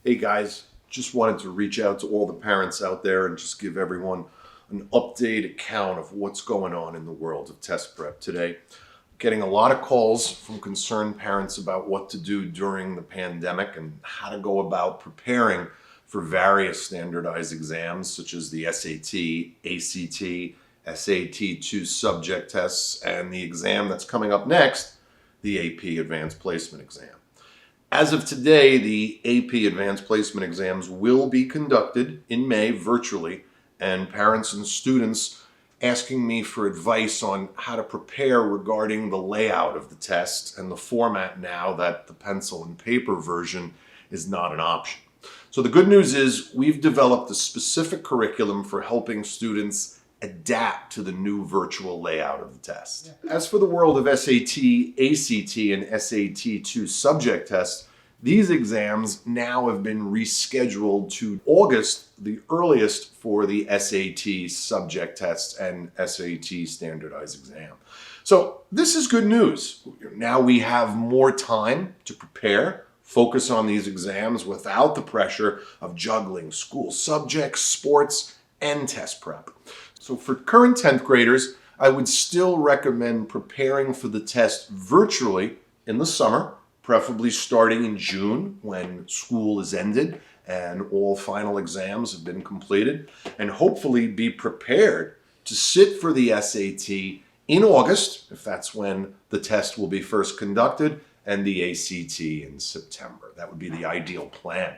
Hey guys, just wanted to reach out to all the parents out there and just give everyone an update account of what's going on in the world of test prep today. Getting a lot of calls from concerned parents about what to do during the pandemic and how to go about preparing for various standardized exams such as the SAT, ACT, SAT-2 subject tests, and the exam that's coming up next, the AP Advanced Placement exam. As of today, the AP Advanced Placement exams will be conducted in May virtually, and parents and students asking me for advice on how to prepare regarding the layout of the test and the format now that the pencil and paper version is not an option. So the good news is we've developed a specific curriculum for helping students adapt to the new virtual layout of the test. As for the world of SAT, ACT, and SAT-2 subject tests, these exams now have been rescheduled to August, the earliest for the SAT subject test and SAT standardized exam. So this is good news. Now we have more time to prepare, focus on these exams without the pressure of juggling school subjects, sports, and test prep. So for current 10th graders, I would still recommend preparing for the test virtually in the summer, preferably starting in June when school is ended and all final exams have been completed, and hopefully be prepared to sit for the SAT in August, if that's when the test will be first conducted, and the ACT in September. That would be the ideal plan.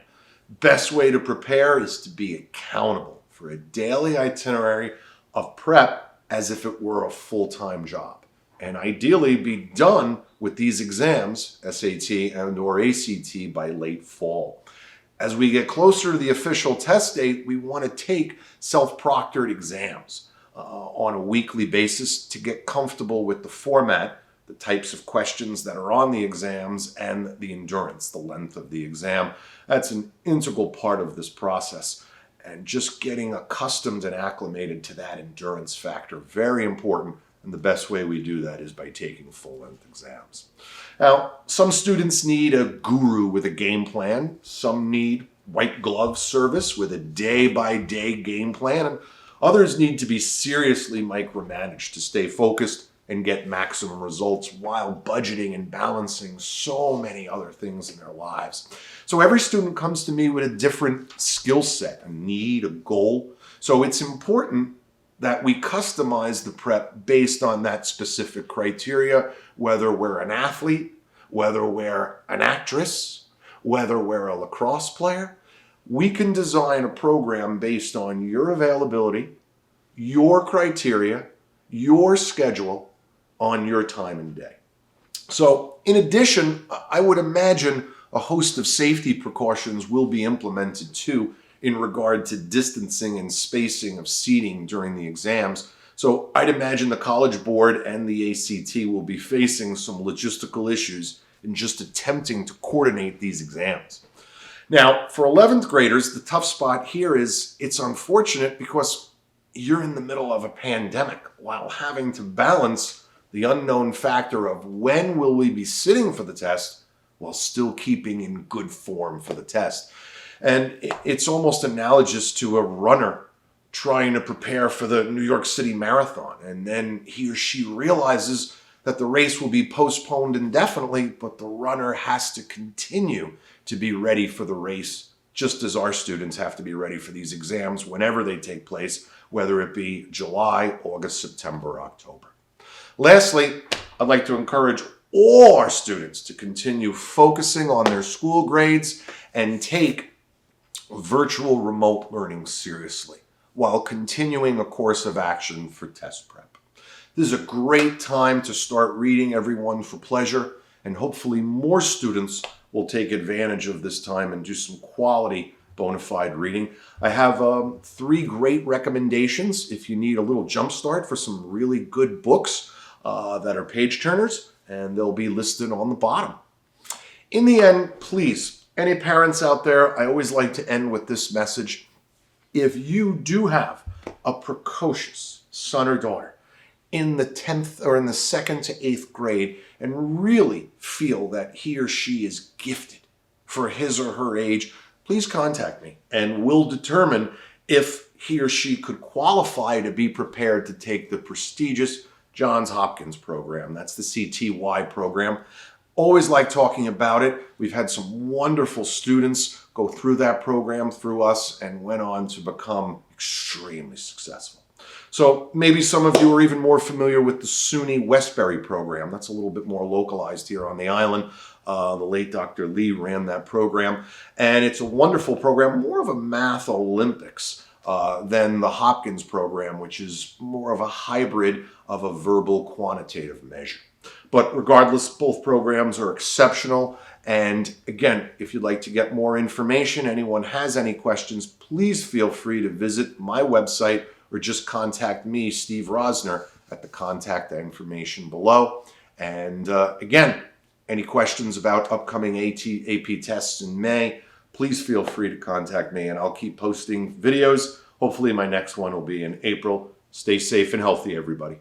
Best way to prepare is to be accountable for a daily itinerary of prep as if it were a full-time job, and ideally be done with these exams, SAT and or ACT, by late fall. As we get closer to the official test date, we want to take self-proctored exams on a weekly basis to get comfortable with the format, the types of questions that are on the exams, and the endurance, the length of the exam. That's an integral part of this process. And just getting accustomed and acclimated to that endurance factor, very important. And the best way we do that is by taking full-length exams. Now, some students need a guru with a game plan. Some need white glove service with a day-by-day game plan. And others need to be seriously micromanaged to stay focused and get maximum results while budgeting and balancing so many other things in their lives. So every student comes to me with a different skill set, a need, a goal. So it's important that we customize the prep based on that specific criteria, whether we're an athlete, whether we're an actress, whether we're a lacrosse player. We can design a program based on your availability, your criteria, your schedule, on your time and day. So in addition, I would imagine a host of safety precautions will be implemented too in regard to distancing and spacing of seating during the exams. So I'd imagine the College Board and the ACT will be facing some logistical issues in just attempting to coordinate these exams. Now, for 11th graders, the tough spot here is it's unfortunate because you're in the middle of a pandemic while having to balance the unknown factor of when will we be sitting for the test while still keeping in good form for the test. And it's almost analogous to a runner trying to prepare for the New York City Marathon, and then he or she realizes that the race will be postponed indefinitely, but the runner has to continue to be ready for the race, just as our students have to be ready for these exams whenever they take place, whether it be July, August, September, October. Lastly, I'd like to encourage all our students to continue focusing on their school grades and take virtual remote learning seriously while continuing a course of action for test prep. This is a great time to start reading everyone for pleasure, and hopefully more students will take advantage of this time and do some quality bona fide reading. I have 3 great recommendations if you need a little jump start for some really good books that are page turners, and they'll be listed on the bottom. In the end, please, any parents out there, I always like to end with this message. If you do have a precocious son or daughter in the 10th or in the 2nd to 8th grade and really feel that he or she is gifted for his or her age, please contact me and we'll determine if he or she could qualify to be prepared to take the prestigious Johns Hopkins program. That's the CTY program. Always like talking about it. We've had some wonderful students go through that program through us and went on to become extremely successful. So maybe some of you are even more familiar with the SUNY Westbury program. That's a little bit more localized here on the island. The late Dr. Lee ran that program, and it's a wonderful program, more of a math Olympics than the Hopkins program, which is more of a hybrid of a verbal quantitative measure. But regardless, both programs are exceptional. And again, if you'd like to get more information, anyone has any questions, please feel free to visit my website or just contact me, Steve Rosner, at the contact information below. And again, any questions about upcoming AP tests in May, please feel free to contact me and I'll keep posting videos. Hopefully my next one will be in April. Stay safe and healthy, everybody.